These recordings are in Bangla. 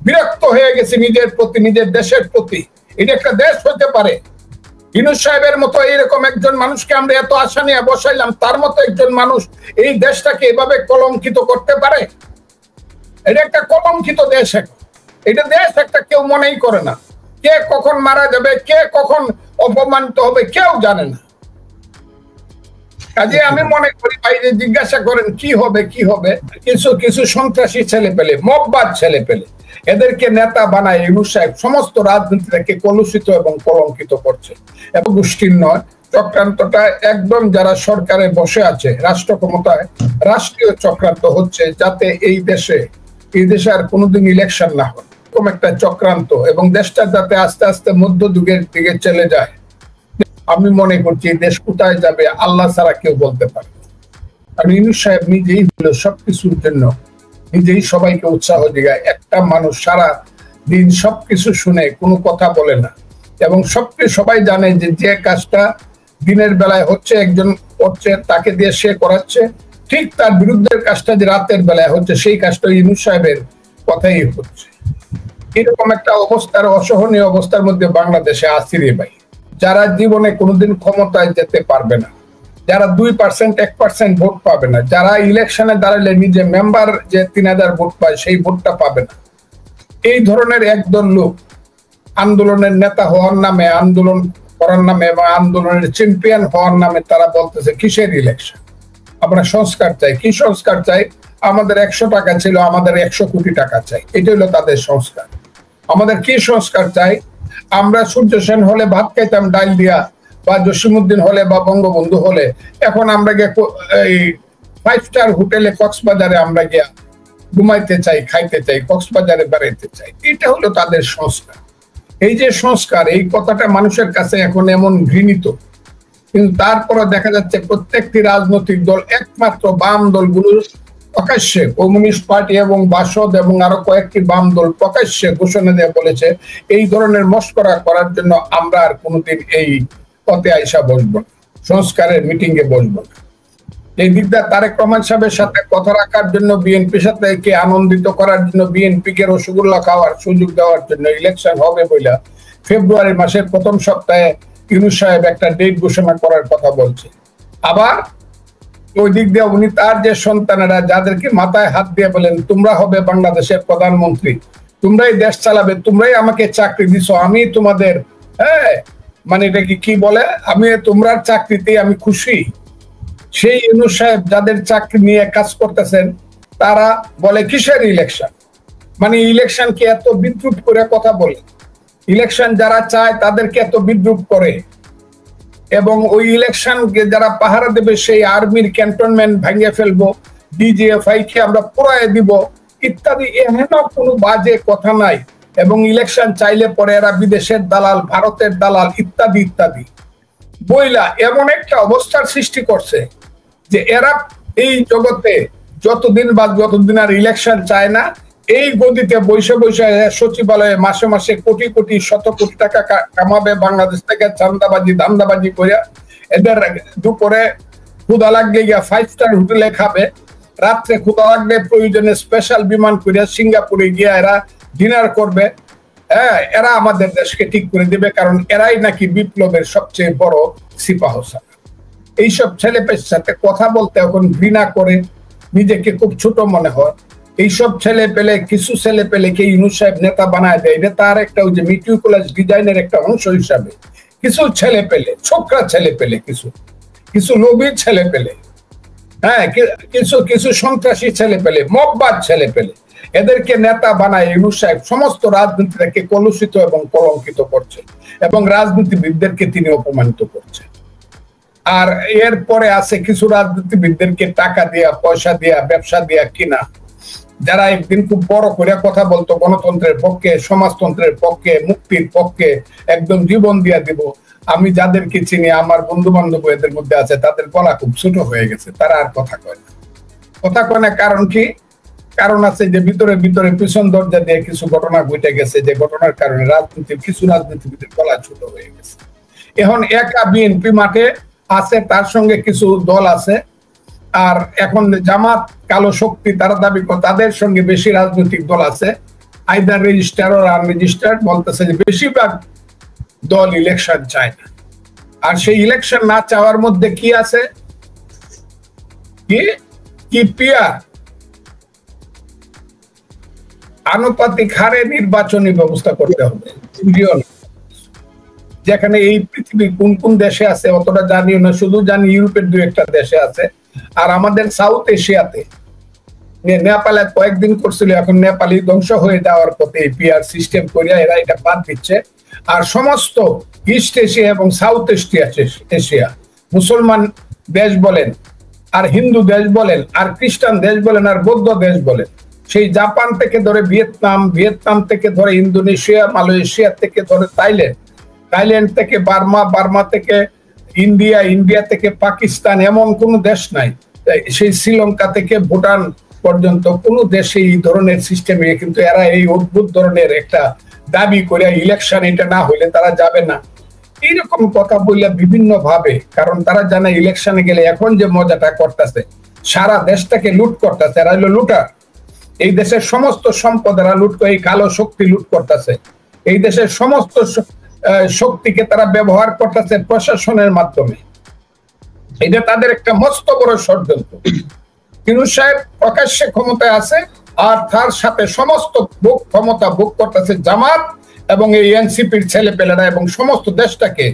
বিরক্ত হয়ে গেছি নিজের প্রতি, নিজের দেশের প্রতি। এটা একটা দেশ হতে পারে? ইউনূস সাহেবের মতো এইরকম একজন মানুষকে আমরা এত আশা নিয়ে বসাইলাম, তার মতো একজন মানুষ এই দেশটাকে এভাবে কলঙ্কিত করতে পারে? এটা একটা কলঙ্কিত দেশ। এটা দেশ একটা কেউ মনেই করে না। কে কখন মারা যাবে, কে কখন অপমানিত হবে, কেউ জানে না। কাজে আমি মনে করি ভাই, যে জিজ্ঞাসা করেন কি হবে কি হবে, কিছু কিছু সন্ত্রাসী ছেলে পেলে, মববাদ ছেলে পেলে, এদেরকে নেতা বানায় ইউনূস সাহেব সমস্ত রাজনীতিটাকে কলুষিত এবং কলঙ্কিত করছে। এবং গোষ্ঠীর নয়, চক্রান্তটা একদম যারা সরকারে বসে আছে, রাষ্ট্র ক্ষমতায়, রাষ্ট্রীয় চক্রান্ত হচ্ছে যাতে এই দেশে আর কোনোদিন ইলেকশন না হয়, এরকম একটা চক্রান্ত, এবং দেশটা যাতে আস্তে আস্তে মধ্যযুগের দিকে চলে যায়। আমি মনে করছি দেশ কোথায় যাবে আল্লাহ ছাড়া কেউ বলতে পারে। কারণ ইউনূস সাহেব নিজেই হলো সবকিছুর জন্য, নিজেই সবাইকে উৎসাহ দিগায়। একটা মানুষ সারা দিন সবকিছু শুনে কোনো কথা বলে না, এবং সবাই জানে যে যে কাজটা দিনের বেলায় হচ্ছে, একজন করছে, তাকে দিয়ে সে করাচ্ছে, ঠিক তার বিরুদ্ধের কাজটা যে রাতের বেলায় হচ্ছে, সেই কাজটা ইউনূস সাহেবের কথাই হচ্ছে। এরকম একটা অবস্থার, অসহনীয় অবস্থার মধ্যে বাংলাদেশে আছি রে ভাই। যারা জীবনে কোনোদিন ক্ষমতায় যেতে পারবে না, যারা 2% 1% ভোট পাবে না, যারা ইলেকশনে দাঁড়ালে নিজে মেম্বার যে 3000 ভোট পায় সেই ভোটটা পাবে না, এই ধরনের একদল লোক আন্দোলনের নেতা হওয়ার নামে, আন্দোলন করার নামে এবং আন্দোলনের চ্যাম্পিয়ন হওয়ার নামে তারা বলতেছে কিসের ইলেকশন, আমরা সংস্কার চাই। কি সংস্কার চাই? আমাদের 100 টাকা ছিল, আমাদের 100 কোটি টাকা চাই। এটা হলো তাদের সংস্কার। আমাদের কি সংস্কার চাই? আমরা সূর্য সেন হলে ভাত খাইতাম ডাল দিয়া, বা জসিমউদ্দিন হলে বা বঙ্গবন্ধু হলে, এখন আমরা গিয়ে এই 5 স্টার হোটেলে কক্সবাজারে আমরা গিয়া ঘুমাইতে চাই, খাইতে চাই, কক্সবাজারে বেড়াইতে চাই। এটা হলো তাদের সংস্কার। এই যে সংস্কার, এই কথাটা মানুষের কাছে এখন এমন ঘৃণিত, কিন্তু তারপরে দেখা যাচ্ছে প্রত্যেকটি রাজনৈতিক দল, একমাত্র বাম দলগুলো প্রকাশ্যে, কমিউনিস্ট পার্টি এবং বাসদ এবং আরো কয়েকটি বাম দল প্রকাশ্যে ঘোষণা দিয়ে বলেছে এই ধরনের মস্করা করার জন্য আমরা আর কোনোদিন এই পথে আইসা বসবো না, সংস্কারের মিটিং এ বসবো না। এই দিকটা তারেক রহমান সাহেবের সাথে কথা রাখার জন্য, বিএনপির সাথে কে আনন্দিত করার জন্য, বিএনপি কে রসগোল্লা খাওয়ার সুযোগ দেওয়ার জন্য ইলেকশন হবে বইলা ফেব্রুয়ারি মাসের প্রথম সপ্তাহে ইউনূস সাহেব একটা ডেট ঘোষণা করার কথা বলছে। আবার ওই দিক দিয়ে উনি তার যে সন্তানেরা, যাদেরকে মাথায় হাত দিয়ে বলেন তোমরা হবে বাংলাদেশের প্রধানমন্ত্রী, তোমরাই দেশ চালাবে, তোমরাই আমাকে চাকরি দিছো, আমি তোমাদের, মানে এটা কি বলে, আমি তোমরা চাকরিতে আমি খুশি। সেই ইউনূস সাহেব যাদের চাকরি নিয়ে কাজ করতেছেন, তারা বলে কিসের ইলেকশন? মানে ইলেকশন কি এত বিদ্রুপ করে কথা বলে? ইলেকশন যারা চায় তাদেরকে এত বিদ্রুপ করে, এবং ওই ইলেকশনকে যারা পাহারা দেবে সেই আর্মির ক্যান্টনমেন্ট ভেঙে ফেলবো, ডিজিএফআই কে আমরা পুরাই দিব, ইত্যাদি এহেন কোনো বাজে কথা নাই। এবং ইলেকশন চাইলে পরে এরা বিদেশের দালাল, ভারতের দালাল, ইত্যাদি ইত্যাদি বইলা এমন একটা অবস্থার সৃষ্টি করছে যে এরা এই জগতে যতদিন আর ইলেকশন চায় না, এই গদিতে বসে বসে সচিবালয়ে মাসে মাসে কোটি কোটি শত কোটি টাকা কামাবে বাংলাদেশ থেকে চান্দাবাজি ধান্দাবাজি করে। এদের দুপুরে ক্ষুধা লাগলে গিয়া 5 স্টার হোটেলে খাবে, রাত্রে ক্ষুধা লাগলে প্রয়োজনে স্পেশাল বিমান করে সিঙ্গাপুরে গিয়া এরা ডিনার করবে। এরা আমাদের দেশকে ঠিক করে দিবে, কারণ এরাই নাকি বিপ্লবের সবচেয়ে বড় সিপাহসালার। এইসব ছেলেপেলের সাথে কথা বলতে এখন ঘৃণা করে, নিজেকে খুব ছোট মনে হয়। এইসব কিছু ছেলে পেলেকে ইউনূস সাহেব নেতা বানায় দেয়। এটা তার একটা ওই যে মিটিকুলাস ডিজাইনের একটা অংশ হিসাবে কিছু ছেলে পেলে, ছোকরা ছেলে পেলে, কিছু লোভী ছেলে পেলে, কিছু সন্ত্রাসী ছেলে পেলে, মববাদ ছেলে পেলে, এদেরকে নেতা বানায় ইউনূস সাহেব সমস্ত রাজনীতিটাকে কলুষিত এবং কলঙ্কিত করছে, এবং রাজনীতিবিদদেরকে তিনি অপমানিত করছেন। আর এরপরে আছে কিছু রাজনীতিবিদদেরকে টাকা দিয়া, পয়সা দিয়া, ব্যবসা দিয়া কিনা, যারা একদিন খুব বড় করে কথা বলতো গণতন্ত্রের পক্ষে, সমাজতন্ত্রের পক্ষে, মুক্তির পক্ষে, একদম জীবন দিয়া দিব। আমি যাদেরকে চিনি, আমার বন্ধু বান্ধব এদের মধ্যে আছে, তাদের গলা খুব ছোট হয়ে গেছে, তারা আর কথা কয় না। কারণ কি? কারণ আছে যে ভিতরে ভিতরে পিছন দরজা দিয়ে কিছু ঘটনা ঘটে গেছে, যে ঘটনার কারণে কিছু রাজনীতিবিদের গলা ছোট হয়ে গেছে। এখন একা বিএনপি মাঠে আছে, তার সঙ্গে কিছু দল আছে, আর এখন জামাত কালো শক্তি, তারা দাবি করে তাদের সঙ্গে বেশি রাজনৈতিক দল আছে, আইদার রেজিস্টার আর আনরেজিস্টার্ড, বলতেছে যে বেশিরভাগ দল ইলেকশন চায় না। আর সেই ইলেকশন না চাওয়ার মধ্যে কি আছে, কি পিয়ার আনুপাতিক হারে নির্বাচনী ব্যবস্থা করতে হবে। যেখানে এই পৃথিবীর কোন কোন দেশে আছে অতটা জানিও না, শুধু জানি ইউরোপের দু একটা দেশে আছে। আর আমাদের সাউথ এশিয়াতে নেপালে কয়েকদিন করছিল, এখন নেপালি ধ্বংস হয়ে যাওয়ার পথে এই পিআর সিস্টেম করিয়া এরা এটা বাদ দিচ্ছে। আর সমস্ত ইস্ট এশিয়া এবং সাউথ এশিয়া মুসলমান দেশ বলেন, আর হিন্দু দেশ বলেন, আর খ্রিস্টান দেশ বলেন, আর বৌদ্ধ দেশ বলেন, সেই জাপান থেকে ধরে ভিয়েতনাম থেকে ধরে ইন্দোনেশিয়া, মালয়েশিয়া থেকে ধরে থাইল্যান্ড থেকে বার্মা থেকে ইন্ডিয়া থেকে পাকিস্তান, এমন কোন দেশ নাই, সেই শ্রীলঙ্কা থেকে ভুটান পর্যন্ত কোন দেশে এই ধরনের সিস্টেমে কিন্তু এরা এই অদ্ভুত ধরনের একটা দাবি করে ইলেকশন এটা না হইলে তারা যাবে না, এইরকম কথা বললে বিভিন্ন ভাবে। কারণ তারা জানে ইলেকশনে গেলে এখন যে মজাটা করতেছে, সারা দেশটাকে লুট করতেছে, এরা হলো লুটার। এই দেশের সমস্ত সম্পদ এরা লুট করে, এই কালো শক্তি লুট করতেছে। এই দেশের সমস্ত শক্তিকে তারা ব্যবহার করতেছে প্রশাসনের মাধ্যমে। এটা তাদের একটা মস্ত বড় ষড়যন্ত্র। ইউনূস সাহেব প্রকাশ্যে ক্ষমতায় আছে, আর তার সাথে সমস্ত ক্ষমতা ভোগ করতেছে জামাত এবং এই এনসিপির ছেলেপেলেরা, এবং সমস্ত দেশটাকে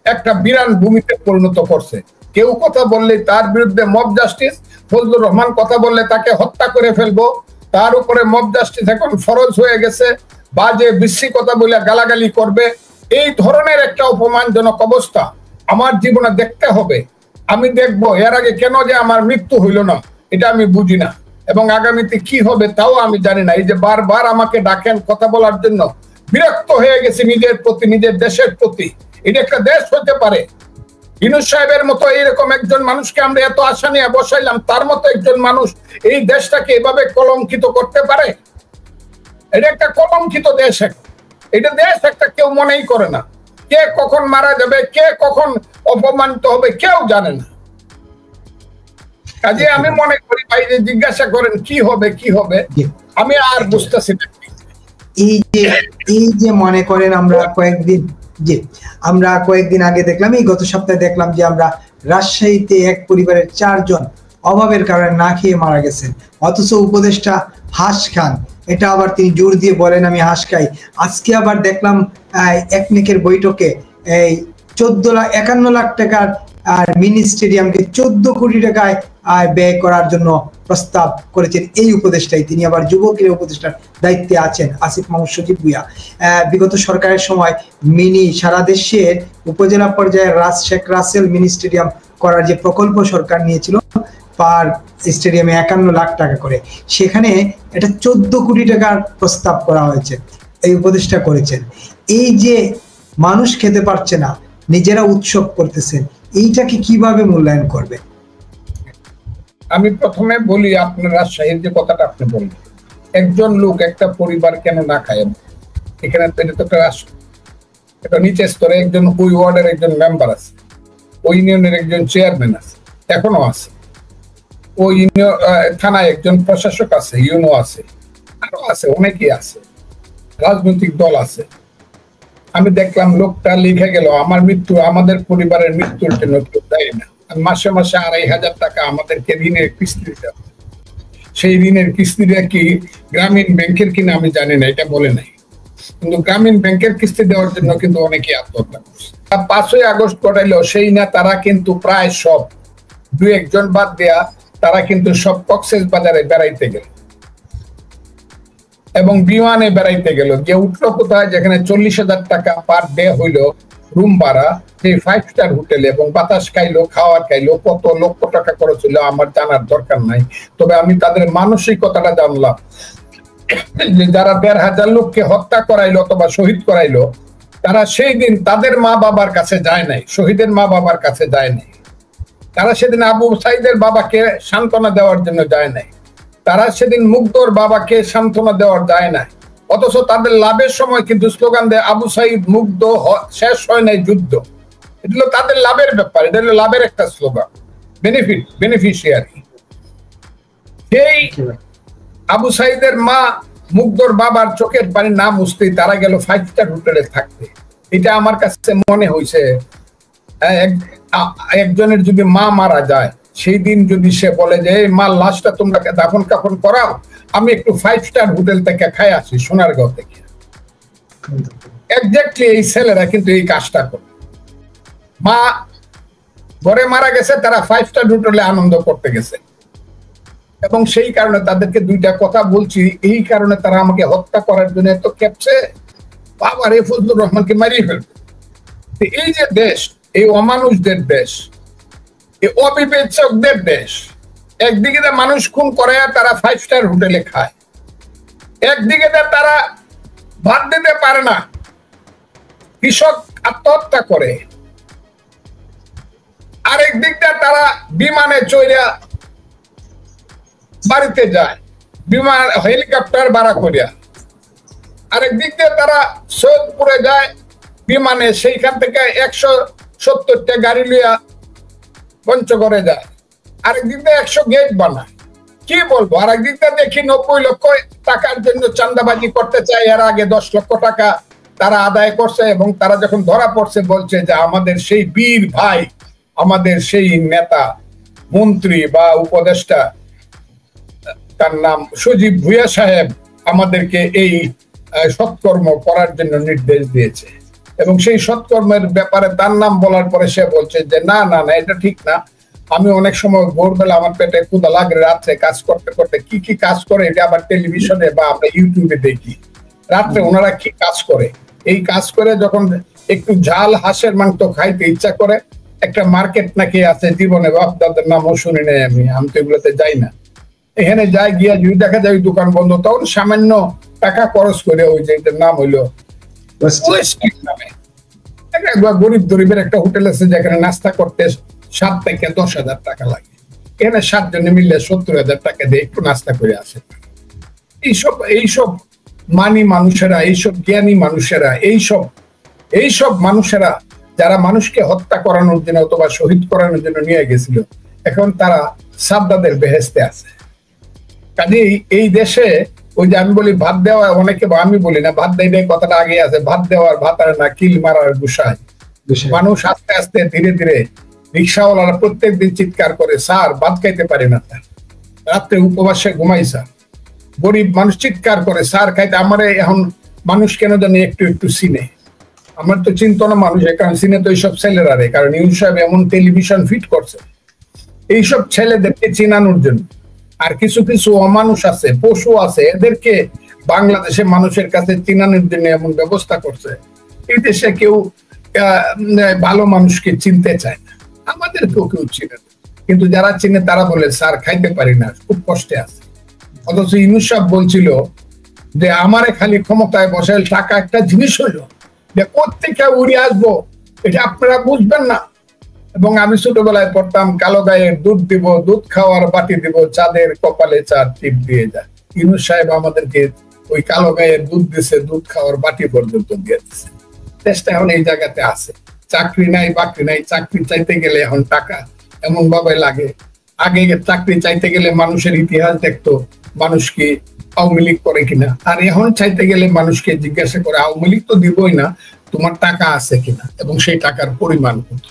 একটা বিরান ভূমিতে পরিণত করছে। কেউ কথা বললে তার বিরুদ্ধে মব জাস্টিস, ফজলুর রহমান কথা বললে তাকে হত্যা করে ফেলবো, তার উপরে মব জাস্টিস এখন ফরজ হয়ে গেছে, বাজে বিশ্রী কথা বলে গালাগালি করবে। এই ধরনের একটা অপমানজনক অবস্থা আমার জীবনে দেখতে হবে। আমি দেখবো এর আগে কেন যে আমার মৃত্যু হইল না, এটা আমি বুঝি না, এবং আগামীতে কি হবে তাও আমি জানি না। এই যে বারবার আমাকে ডাকেন কথা বলার জন্য, বিরক্ত হয়ে গেছি নিজের প্রতি, নিজের দেশের প্রতি। এটা একটা দেশ হতে পারে? ইউনূস সাহেবের মতো এইরকম একজন মানুষকে আমরা এত আশা নিয়ে বসাইলাম, তার মতো একজন মানুষ এই দেশটাকে এভাবে কলঙ্কিত করতে পারে? এটা একটা কলঙ্কিত দেশ। এটা দেশ একটা কেউ মনেই করে না। কে কখন মারা যাবে, কে কখন অপমানিত হবে, কেউ জানে না। কাজে আমি মনে করি ভাই, যে জিজ্ঞাসা করেন কি হবে, আমি আর বুঝতেছি না। এই যে মনে করেন আমরা কয়েকদিন আগে দেখলাম, এই গত সপ্তাহে দেখলাম যে আমরা রাজশাহীতে এক পরিবারের 4 জন অভাবের কারণে না খেয়ে মারা গেছেন, অথচ উপদেষ্টা হাস খান এটা আবার তিনি জোর দিয়ে বলেন আমি হাস খাই। আজকে আবার দেখলাম একনেকের বৈঠকে এই 51 লাখ টাকার আর মিনি স্টেডিয়ামকে 14 কোটি টাকায় ব্যয় করার জন্য প্রস্তাব করেছেন এই উপদেষ্টাই। তিনি আবার যুব ক্রীড়া উপদেষ্টার দায়িত্বে আছেন আসিফ মাহমুদ সজীব ভুঁইয়া। বিগত সরকারের সময় সারা দেশের উপজেলা পর্যায়ে শেখ রাসেল মিনি স্টেডিয়াম করার যে প্রকল্প সরকার নিয়েছিল, পার স্টেডিয়ামে 51 লাখ টাকা করে, সেখানে এটা 14 কোটি টাকার প্রস্তাব করা হয়েছে, এই উপদেষ্টা করেছেন। এই যে মানুষ খেতে পারছে না, নিজেরা উৎসব করতেছেন, এইটাকে কিভাবে মূল্যায়ন করবে? আমি প্রথমে বলি, আপনার রাজশাহীর যে কথাটা আপনি বললেন, একজন লোক একটা পরিবার কেন না খায়? এখানে তো একটা নিচের স্তরে একজন ওই ওয়ার্ডের একজন মেম্বার আছে, ওই ইউনিয়নের একজন চেয়ারম্যান আছে, এখনো আছে, ওই থানায় একজন প্রশাসক আছে, ইউনো আছে, আরো আছে, অনেকেই আছে, রাজনৈতিক দল আছে। আমি দেখলাম লোকটা লিখে গেল আমার মৃত্যু, আমাদের পরিবারের মৃত্যুর জন্য কেউ দেয় না, মাসে 2,500 টাকা আমাদেরকে ঋণের কিস্তি দিতে হবে। সেই ঋণের কিস্তিটা কি গ্রামীণ ব্যাংকের কিনা আমি জানি না, এটা বলে নাই, কিন্তু গ্রামীণ ব্যাংকের কিস্তি দেওয়ার জন্য কিন্তু অনেকে আত্মহত্যা করছে। 5ই আগস্ট ঘটাইলো সেই না, তারা কিন্তু প্রায় সব 2-1 জন বাদ দেয়া তারা কিন্তু সব কক্সেস বাজারে বেড়াইতে গেল এবং বিমানে বেড়াইতে গেল। যে উঠলো কোথায়, যেখানে 40,000 টাকা পার ডে হইলো রুম ভাড়া, সেই 5 স্টার হোটেলে, এবং বাতাস খাইলো, খাওয়ার খাইলো, কত লক্ষ টাকা খরচ হইলো আমার জানার দরকার নাই। তবে আমি তাদের মানসিকতাটা জানলাম, যে যারা 1,500 লোককে হত্যা করাইলো অথবা শহীদ করাইলো, তারা সেই দিন তাদের মা বাবার কাছে যায় নাই, শহীদের মা বাবার কাছে যায় নাই। তারা সেদিন আবু সাইদের বাবাকে সান্ত্বনা দেওয়ার জন্য যায় নাই, তারা সেদিন মুগ্ধর বাবাকে সান্ত্বনা দেওয়ার যায় না। অথচ তাদের লাভের সময় কিন্তু স্লোগান দেয় আবু সাইদ মুগ্ধ, শেষ হয় নাই যুদ্ধ। এটা হলো তাদের লাভের ব্যাপার, এটা হলো লাভের একটা স্লোগান, বেনিফিশিয়ারি। সেই আবু সাইদের মা মুগ্ধর বাবার চোখের পানি না মুছতেই তারা গেল 5 স্টার হোটেলে থাকতে। এটা আমার কাছে মনে হয়েছে একজনের যদি মা মারা যায় সেই দিন যদি সে বলে যে এই মার লাশটা তোমরা দাফন কাফন করাও, আমি একটু 5 স্টার হোটেল থেকে খাই আসি সোনারগাঁও থেকে। এক্স্যাক্টলি এই ছেলেরা কিন্তু এই কাজটা করে। মা ঘরে মারা গেছে, তারা 5 স্টার হোটেলে আনন্দ করতে গেছে, এবং সেই কারণে তাদেরকে দুইটা কথা বলছি, এই কারণে তারা আমাকে হত্যা করার জন্য এত খেপছে, বাবার এই ফজলুর রহমানকে মারিয়ে ফেলবে। এই যে দেশ, এই অমানুষদের দেশ, এই অবিবেচকদের দেশ, একদিকে মানুষ খুন করে তারা 5 স্টার হোটেলে খায়, একদিকে তারা ভাত দিতে পারে না, কৃষক আত্মহত্যা করে, আরেক দিক দিয়ে তারা বিমানে চড়িয়া বাড়িতে যায়, বিমান হেলিকপ্টার ভাড়া করিয়া, আরেক দিক দিয়ে তারা সৈয়দপুরে যায় বিমানে, সেইখান থেকে 170টা গাড়ি লইয়া পঞ্চগড়ে যায়, আরেক দিক দিয়ে 100 গেট বানায়। কি বলবো, আরেক দিক দিয়ে দেখি 90 লক্ষ টাকার জন্য চাঁদাবাজি করতে চায়, এর আগে 10 লক্ষ টাকা তারা আদায় করছে, এবং তারা যখন ধরা পড়ছে বলছে যে আমাদের সেই বীর ভাই, আমাদের সেই নেতা মন্ত্রী বা উপদেষ্টা, তার নাম সজীব ভুইয়া সাহেব, আমাদেরকে এই সৎকর্ম করার জন্য নির্দেশ দিয়েছে, এবং সেই সৎকর্মের ব্যাপারে তার নাম বলার পরে সে বলছে যে না না না, এটা ঠিক না, আমি অনেক সময় ভোরবেলা আমার পেটে ক্ষুধা লাগে, রাত্রে কাজ করতে করতে কি কি কাজ করে এটা আবার টেলিভিশনে বা আমরা ইউটিউবে দেখি, রাত্রে ওনারা কি কাজ করে, এই কাজ করে যখন একটু ঝাল হাঁসের মাংস খাইতে ইচ্ছা করে, একটা মার্কেট নাকি আছে জীবনে, বাপ দাদার নামও শুনি নাই আমি তো এগুলোতে যাই না, এখানে যাই গিয়া যদি দেখা যায় দোকান বন্ধ, তখন সামান্য টাকা খরচ করে ওই যে নাম হইলো গরিব গরিবের একটা হোটেল আছে যেখানে নাস্তা করতে 7 থেকে 10,000 টাকা লাগে, এখানে 7 জনে মিললে 70,000 টাকা দিয়ে একটু নাস্তা করে আসে। এইসব মানি মানুষেরা, এইসব জ্ঞানী মানুষেরা, এইসব মানুষেরা যারা মানুষকে হত্যা করানোর জন্য অথবা শহীদ করানোর জন্য নিয়ে গেছিল, এখন তারা সাদ্দাদের বেহেস্তে আছে। কাজে এই দেশে ওই যে আমি বলি ভাত দেওয়া, অনেকে, আমি বলি না ভাত দেয়, কথাটা আগে আছে, ভাত দেওয়ার ভাতার না কিল মারার গুসায়। মানুষ আস্তে আস্তে ধীরে ধীরে, রিক্সাওয়ালারা প্রত্যেকদিন চিৎকার করে, স্যার ভাত খাইতে পারি না, স্যার রাত্রে উপবাসে ঘুমাই, স্যার গরিব মানুষ চিৎকার করে স্যার খাইতে, আমার এখন মানুষ কেন জানি একটু একটু চিনে, আমার তো চিন্তা না মানুষ, কারণ চিনে তো এইসব ছেলেরা, কারণ ইউনুস সাহেব এমন টেলিভিশন ফিট করছে এইসব ছেলেদেরকে চিনানোর জন্য। আর কিছু কিছু অমানুষ আছে, পশু আছে, এদেরকে বাংলাদেশে মানুষের কাছে চিনানোর জন্য এমন ব্যবস্থা করছে। এই দেশে কেউ ভালো মানুষকে চিনতে চায় না, আমাদেরকেও কেউ চিনে না, কিন্তু যারা চিনে তারা বলে স্যার খাইতে পারি না, খুব কষ্টে আছে। অথচ ইউনুস সাহেব বলছিল যে আমারে খালি ক্ষমতায় বসাইল, টাকা একটা জিনিস হইলো, যে কোত্থেকে উড়ে আসবো এটা আপনারা বুঝবেন না। এবং আমি ছোটবেলায় পড়তাম, কালো গায়ের দুধ দিব, দুধ খাওয়ার বাটি দিব, চাঁদের কপালে চাঁদ টিপ দিয়ে যায়। ইউনুস সাহেব আমাদেরকে ওই কালো গায়ের দুধ দিছে, দুধ খাওয়ার বাটি পর্যন্ত দিয়ে দিচ্ছে। দেশটা এখন এই জায়গাতে আছে, চাকরি নাই বাকরি নাই, চাকরি চাইতে গেলে এখন টাকা এমন ভাবে লাগে। আগে চাকরি চাইতে গেলে মানুষের ইতিহাস দেখতো, মানুষ কি আওয়ামী লীগ করে কিনা, আর এখন চাইতে গেলে মানুষকে জিজ্ঞাসা করে আওয়ামী লীগ তো দিবই না, তোমার টাকা আছে কিনা এবং সেই টাকার পরিমাণ কত।